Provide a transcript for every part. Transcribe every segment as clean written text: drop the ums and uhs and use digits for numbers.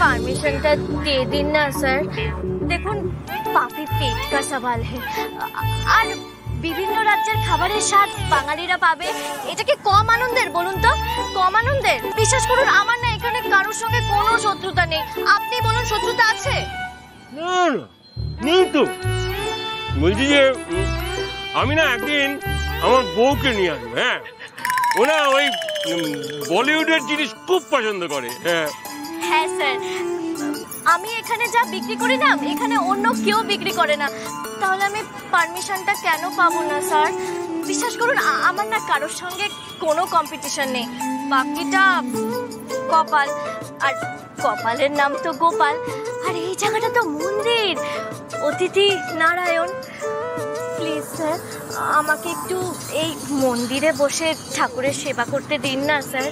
পারমিশনটা দিয়ে দিন না স্যার। দেখুন পাপি পেট কা সওয়াল হ্যায়, আর বিভিন্ন রাজ্যের খাবারের স্বাদ বাঙালিরা পাবে, এটা কি কম আনন্দের বলুন তো? কম আনন্দের? বিশ্বাস করুন আমার না এখানে কারোর সঙ্গে কোনো শত্রুতা নেই। আপনি বলুন শত্রুতা আছে? না না নেই তো। বলছি যে আমি না একদিন আমার বউকে নিয়ে আসবো। হ্যাঁ, ওরা ওই বলিউডের জিনিস খুব পছন্দ করে। হ্যাঁ হ্যাঁ স্যার, আমি এখানে যা বিক্রি করি না এখানে অন্য কেউ বিক্রি করে না। তাহলে আমি পারমিশনটা কেন পাবো না স্যার? বিশ্বাস করুন আমার না কারোর সঙ্গে কোনো কম্পিটিশন নেই। বাকিটা কপাল, আর কপালের নাম তো গোপাল। আর এই জায়গাটা তো মন্দির, অতিথি নারায়ণ। প্লিজ স্যার আমাকে একটু এই মন্দিরে বসে ঠাকুরের সেবা করতে দিন না স্যার।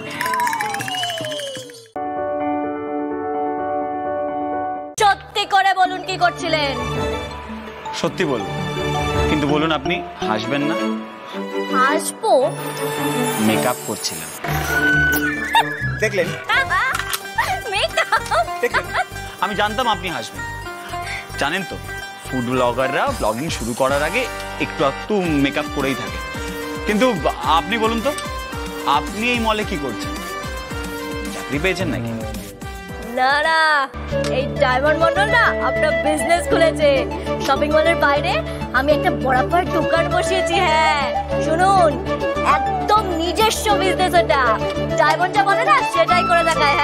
সত্যি করে বলুন কি করছিলেন? সত্যি বলুন, কিন্তু বলুন আপনি হাসবেন না। হাসবো? মেকআপ করছিলেন। দেখলেন? দেখলেন? আমি জানতাম আপনি হাসবেন। জানেন তো ফুড ব্লগাররা ব্লগিং শুরু করার আগে একটু একটু মেকআপ করেই থাকে। কিন্তু আপনি বলুন তো, আপনি এই মলে কি করছেন? চাকরি পেয়েছেন নাকি? না না, এই ডায়মন্ড মন্ডল না আপনার বিজনেস খুলেছে শপিং মলের বাইরে। আমি একটা বরাবর দোকান বসিয়েছি। হ্যাঁ শুনুন, একদম নিজস্ব বিজনেস ওটা। ডায়মন্ড যা বলে না সেটাই করে দেখায়।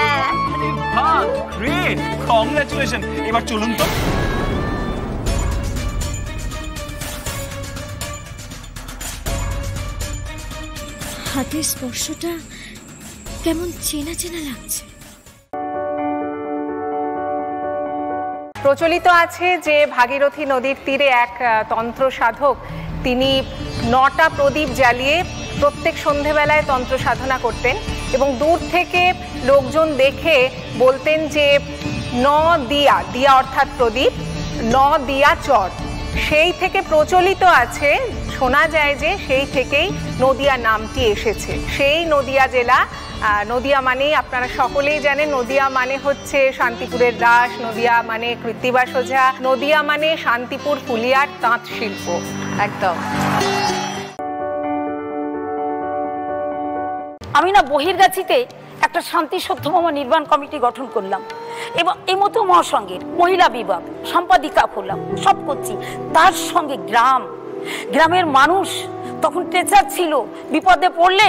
হ্যাঁ গ্রেট, কংগ্রাচুলেশন। এবার চলুন তো। হাতের স্পর্শটা কেমন চেনা চেনা লাগছে। প্রচলিত আছে যে ভাগীরথী নদীর তীরে এক তন্ত্র সাধক, তিনি 9টা প্রদীপ জ্বালিয়ে প্রত্যেক সন্ধেবেলায় তন্ত্র সাধনা করতেন এবং দূর থেকে লোকজন দেখে বলতেন যে দিয়া দিয়া অর্থাৎ প্রদীপ, দিয়া চর। সেই থেকে প্রচলিত আছে, শোনা যায় যে সেই থেকেই নদিয়া নামটি এসেছে। সেই নদিয়া জেলা, নদিয়া মানেই আপনারা সকলেই জানেন, নদিয়া মানে হচ্ছে শান্তিপুরের দাস, নদিয়া মানে কৃত্তিবা সোজা, নদিয়া মানে শান্তিপুর ফুলিয়ার তাঁত শিল্প। একদম। আমি না বহির্গাছিতে একটা শান্তি সত্যভামা নির্মাণ কমিটি গঠন করলাম এবং এই মতো মহাসংঘের মহিলা বিভাগ সম্পাদিকা হলাম, সব করছি। তার সঙ্গে গ্রামের মানুষ তখন ট্রেচার ছিল, বিপদে পড়লে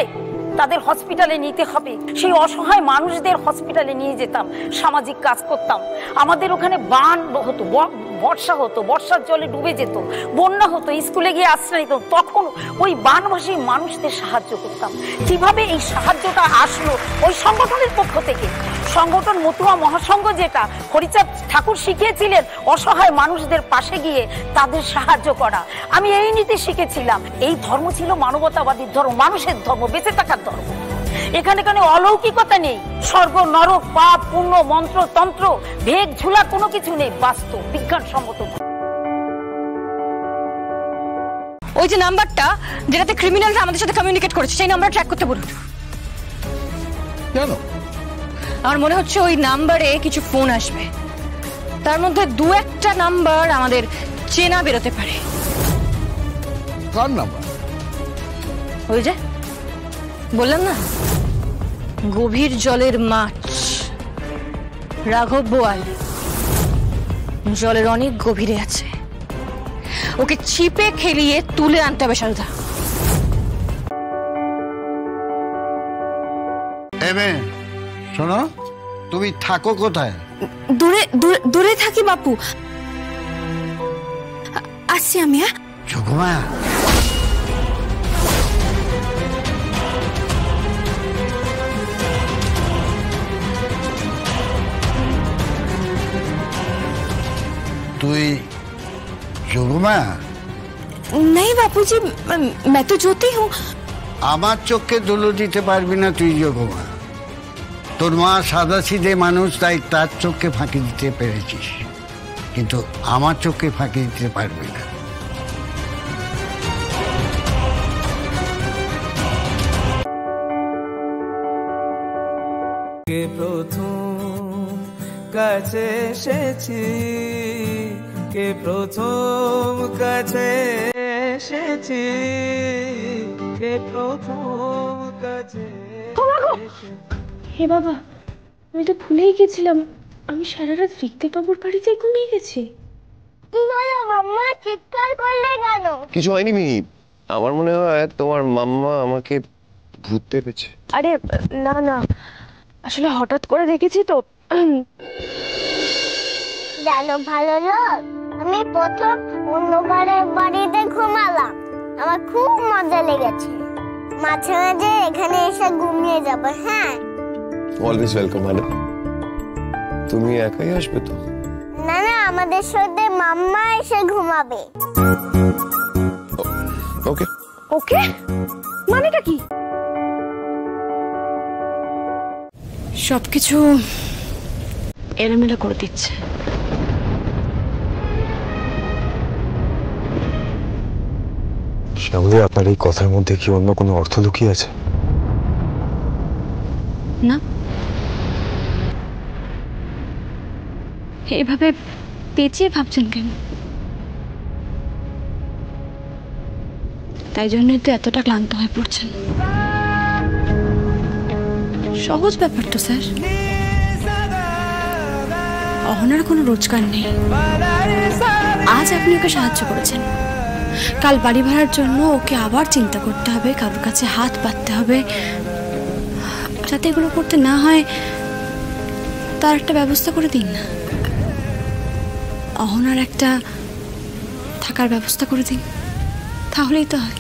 তাদের হসপিটালে নিতে হবে, সেই অসহায় মানুষদের হসপিটালে নিয়ে যেতাম, সামাজিক কাজ করতাম। আমাদের ওখানে বান হতো, বর্ষা হতো, বর্ষার জলে ডুবে যেত, বন্যা হতো, স্কুলে গিয়ে আশ্রয় নিত, তখন ওই বানভাসী মানুষদের সাহায্য করতাম। কিভাবে এই সাহায্যটা আসলো? ওই সংগঠনের পক্ষ থেকে। সংগঠন মতুয়া মহাসংঘ, যেটা হরিচাঁদ ঠাকুর শিখিয়েছিলেন, অসহায় মানুষদের পাশে গিয়ে তাদের সাহায্য করা। আমি এই নীতি শিখেছিলাম। এই ধর্ম ছিল মানবতাবাদী ধর্ম, মানুষের ধর্ম, বেঁচে থাকার ধর্ম। এখানে কোনো অলৌকিকতা নেই, স্বর্গ নরক, পাপ পুণ্য, মন্ত্র তন্ত্র, ভেগ ঝুলা কোনো কিছু নেই, বাস্তব বিজ্ঞানসম্মত। ওই যে নাম্বারটা যেটাতে ক্রিমিনালরা আমাদের সাথে কমিউনিকেট করেছে, সেই নাম্বার ট্র্যাক করতে বলুন। কেন? আমার মনে হচ্ছে ওই নাম্বারে কিছু ফোন আসবে, তার মধ্যে 2-1টা নাম্বার আমাদের চেনা বেরোতে পারে। কার নাম্বার? ওই যে বললাম না, গভীর জলের মাছ, রাঘব বোয়াল জলের অনেক গভীরে আছে। ওকে ছিপে খেলিয়ে তুলে আনতে হবে সারদা। শোনো, তুমি থাকো কোথায়? দূরে দূরে থাকি বাপু, আসছি আমি। যোগমা, তুই যোগমা? नहीं बापूजी, मैं तो ज्योति हूँ। আমার চোখে ধুলো দিতে পারবি না তুই যোগমা। তোর মা সাদাসিধে মানুষ, তাই তার চোখে ফাঁকি দিতে পেরেছিস, কিন্তু আমার চোখে ফাঁকি দিতে পারবি না। কাছে এসেছি, কে প্রথম কাছে এসেছি, কে প্রথম কাছে। হে বাবা, আমি তো ভুলেই গেছিলাম, আমি সারা রাত রিক্তে বাবুর বাড়িতে ঘুমিয়ে গেছি। মাম্মা চিৎকার করলে কেন? কিছু হয়নি মিহি, আমার মনে হয় তোমার মাম্মা আমাকে ভূত পেয়েছে। আরে না না, আসলে হঠাৎ করে দেখেছি তো। জানো ভালো লোক, আমি প্রথম অন্য বাড়িতে ঘুমালাম, আমার খুব মজা লেগেছে। মাঝে মাঝে এখানে এসে ঘুমিয়ে যাবো। হ্যাঁ, অলওয়েজ ওয়েলকাম ম্যাডাম। তুমি একাই আসবে তো? না না, আমাদের সাথে মাম্মা এসে ঘুমাবে। ওকে ওকে, মানেটা কি? সবকিছু এলোমেলো করে দিচ্ছে। শ্যামলী, আপনার এই কথার মধ্যে কি অন্য কোনো অর্থ লুকিয়ে আছে? না, এভাবে পেঁচিয়ে ভাবছেন কেন? তাই জন্যই তো এতটা ক্লান্ত হয়ে পড়ছেন। সহজ ব্যাপার তো স্যার, অহনার কোনো রোজগার নেই। আজ আপনি ওকে সাহায্য করেছেন, কাল বাড়ি ভাড়ার জন্য ওকে আবার চিন্তা করতে হবে, কারোর কাছে হাত পাততে হবে। যাতে এগুলো করতে না হয় তার একটা ব্যবস্থা করে দিন না। অহনার একটা থাকার ব্যবস্থা করে দিন, তাহলেই তো হয়।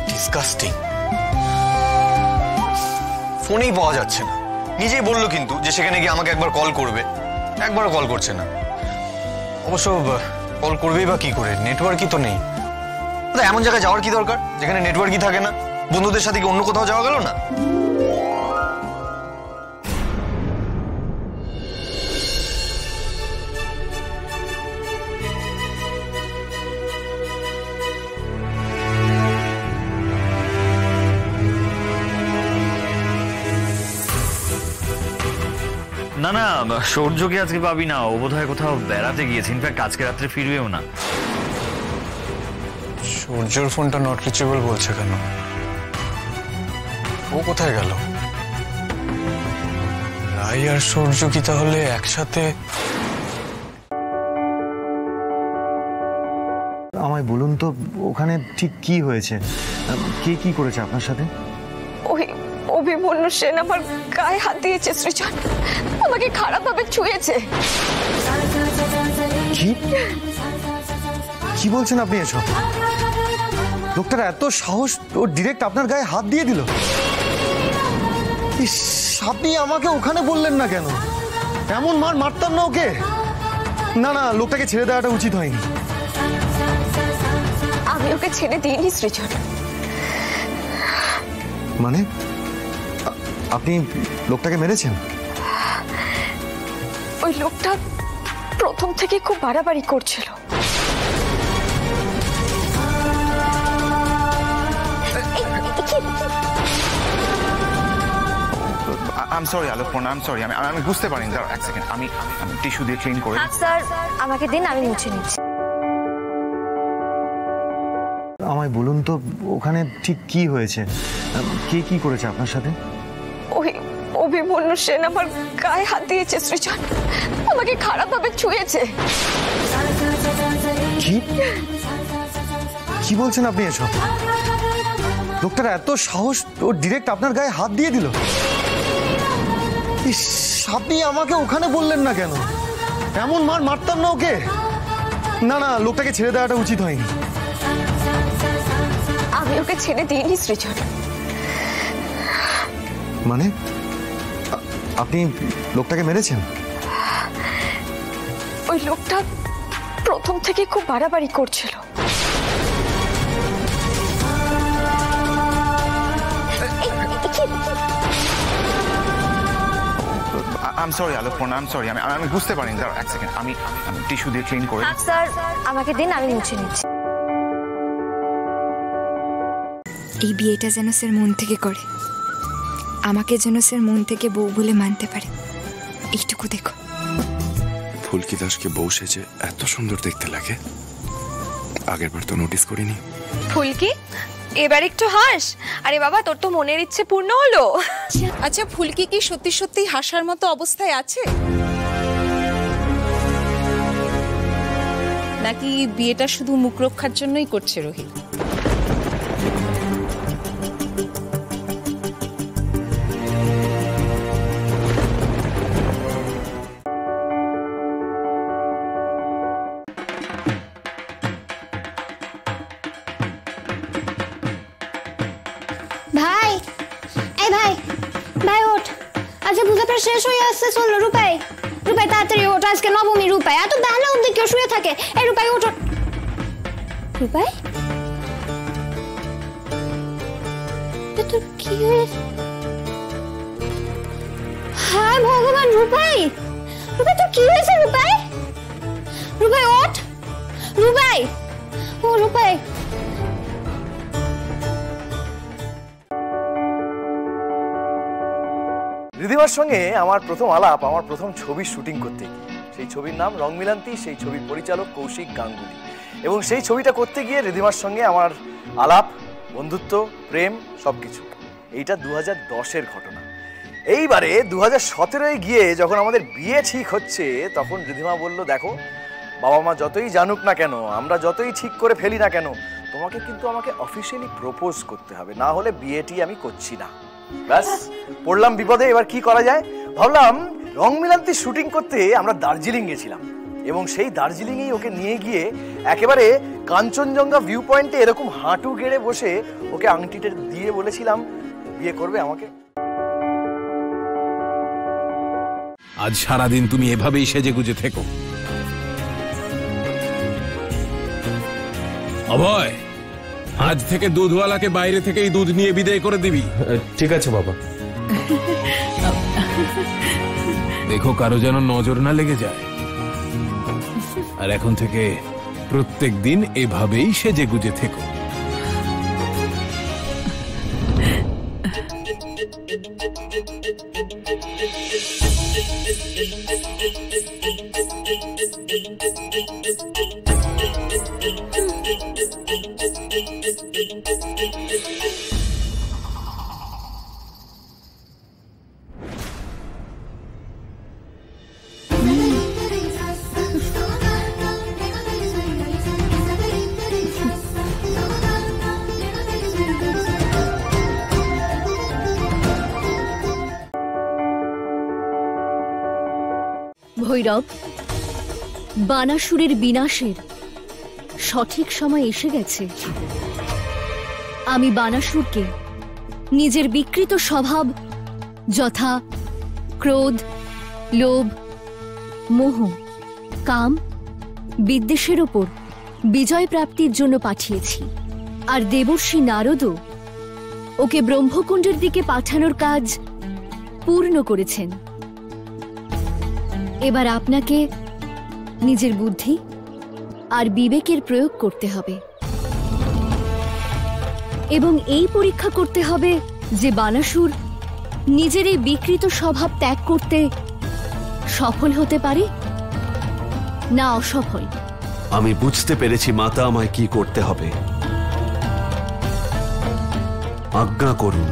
ডিসগাস্টিং। ফোনেই পাওয়া যাচ্ছে না, নিজেই বললো কিন্তু যে সেখানে গিয়ে আমাকে একবার কল করবে, একবারও কল করছে না। অবশ্য কল করবেই বা কি করে, নেটওয়ার্কই তো নেই। এমন জায়গায় যাওয়ার কি দরকার যেখানে নেটওয়ার্কই থাকে না? বন্ধুদের সাথে কি অন্য কোথাও যাওয়া গেল না? না না, সূর্যকে আজকে পাবি না, ও বোধহয় কোথাও বেড়াতে গিয়েছে। ইনফ্যাক্ট আজকে রাত্রে ফিরবেও না। সূর্যর ফোনটা নট রিচেবল বলছে কেন? ও কোথায় গেল? রাই আর সূর্য কি তাহলে একসাথে? আমায় বলুন তো, ওখানে ঠিক কি হয়েছে? কে কি করেছে আপনার সাথে? ওই অভিমন্যু সেন আমার গায়ে হাত দিয়েছে সৃজন, আমাকে খারাপভাবে ছুঁয়েছে। কি কি বলছেন আপনি এসব? লোকটার এত সাহস, ও ডিরেক্ট আপনার গায়ে হাত দিয়ে দিল? ইস, আপনি আমাকে ওখানে বললেন না কেন? এমন মার মারতাম না ওকে। না না, লোকটাকে ছেড়ে দেওয়াটা উচিত হয়নি। আমি ওকে ছেড়ে দিইনি সৃজন। মানে আপনি লোকটাকে মেরেছেন? ওই লোকটা প্রথম থেকে খুব বাড়াবাড়ি করছিল। I am sorry Alokparna, I am sorry, আমি বুঝতে পারিনি। দাঁড়াও এক সেকেন্ড, আমি টিস্যু দিয়ে ক্লিন করে। স্যার আমাকে দিন, আমি মুছে নিচ্ছি। আমায় বলুন তো, ওখানে ঠিক কি হয়েছে? কে কি করেছে আপনার সাথে? ওই অভিমন্যু সেন আমার গায়ে হাত দিয়েছে সৃজন, আমাকে খারাপভাবে ছুঁয়েছে। কি কি বলছেন আপনি এসব? লোকটার এত সাহস, ও ডিরেক্ট আপনার গায়ে হাত দিয়ে দিল? ইস, আপনি আমাকে ওখানে বললেন না কেন? এমন মার মারতাম না ওকে। না না, লোকটাকে ছেড়ে দেওয়াটা উচিত হয়নি। আমি ওকে ছেড়ে দিইনি সৃজন। মানে আপনি লোকটাকে মেরেছেন? ওই লোকটা প্রথম থেকে খুব বাড়াবাড়ি করছিল। I am sorry Alokparna, I am sorry, আমি বুঝতে পারিনি। দাঁড়াও এক সেকেন্ড, আমি টিস্যু দিয়ে ক্লিন করে। স্যার আমাকে দিন, আমি মুছে নিচ্ছি। এই বিয়েটা যেন স্যার মন থেকে করে, আমাকে যেন স্যার মন থেকে বউ বলে মানতে পারে, এইটুকু দেখো। ফুলকি দাসকে বউ সেজে এত সুন্দর দেখতে লাগে, আগের বার তো নোটিস করিনি। ফুলকি, এবার একটু হাস। আরে বাবা, তোর তো মনের ইচ্ছে পূর্ণ হলো। আচ্ছা, ফুলকি কি সত্যি সত্যি হাসার মতো অবস্থায় আছে, নাকি বিয়েটা শুধু মুখ রক্ষার জন্যই করছে রোহিত? ভাই, এই ভাই, ভাই ওঠ। আচ্ছা, পূজা প্রায় শেষ হয়ে আসছে, চলো। রূপাই, রূপাই তাড়াতাড়ি ওঠ, আজকে নবমী। রূপাই, এত বেলা অব্দি কেউ শুয়ে থাকে? এই রূপাই ওঠ। রূপাই, তোর কি হয়েছে? হায় ভগবান, রূপাই, রূপাই তোর কি হয়েছে? রূপাই, রূপাই ওঠ। রূপাই, ও রূপাই। রিধিমার সঙ্গে আমার প্রথম আলাপ আমার প্রথম ছবির শুটিং করতে গিয়ে। সেই ছবির নাম রং মিলান্তি, সেই ছবির পরিচালক কৌশিক গাঙ্গুলি। এবং সেই ছবিটা করতে গিয়ে রিধিমার সঙ্গে আমার আলাপ, বন্ধুত্ব, প্রেম সবকিছু। এইটা 2010-এর ঘটনা। এইবারে 2017-এ গিয়ে যখন আমাদের বিয়ে ঠিক হচ্ছে, তখন রিধিমা বলল, দেখো বাবা মা যতই জানুক না কেন, আমরা যতই ঠিক করে ফেলি না কেন, তোমাকে কিন্তু আমাকে অফিসিয়ালি প্রপোজ করতে হবে, না হলে বিয়েটি আমি করছি না। ব্যাস, পড়লাম বিপদে। এবার কি করা যায় ভাবলাম, রং মিলান্তি শুটিং করতে আমরা দার্জিলিং গেছিলাম, এবং সেই দার্জিলিংয়েই ওকে নিয়ে গিয়ে একেবারে কাঞ্চনজঙ্ঘা ভিউ পয়েন্টে এরকম হাঁটু গেড়ে বসে ওকে আংটিটা দিয়ে বলেছিলাম, বিয়ে করবে আমাকে। আজ সারাদিন তুমি এভাবেই সেজে গুজে থেকো। অভয়, আজ থেকে দুধওয়ালাকে বাইরে থেকেই দুধ নিয়ে বিদায় করে দিবি। ঠিক আছে বাবা। দেখো কারো যেন নজর না লেগে যায়। আর এখন থেকে প্রত্যেক দিন এভাবেই সেজে গুজে থেকো। ভৈরব, বানাসুরের বিনাশের সঠিক সময় এসে গেছে। আমি বানাসুরকে নিজের বিকৃত স্বভাব যথা ক্রোধ, লোভ, মোহ, কাম, বিদ্বেষের ওপর বিজয় প্রাপ্তির জন্য পাঠিয়েছি। আর দেবর্ষি নারদও ওকে ব্রহ্মকুণ্ডের দিকে পাঠানোর কাজ পূর্ণ করেছেন। এবার আপনাকে নিজের বুদ্ধি আর বিবেকের প্রয়োগ করতে হবে, এবং এই পরীক্ষা করতে হবে যে বানাসুর নিজের এই বিকৃত স্বভাব ত্যাগ করতে সফল হতে পারে না অসফল। আমি বুঝতে পেরেছি মাতা, আমায় কি করতে হবে। আজ্ঞা করুন।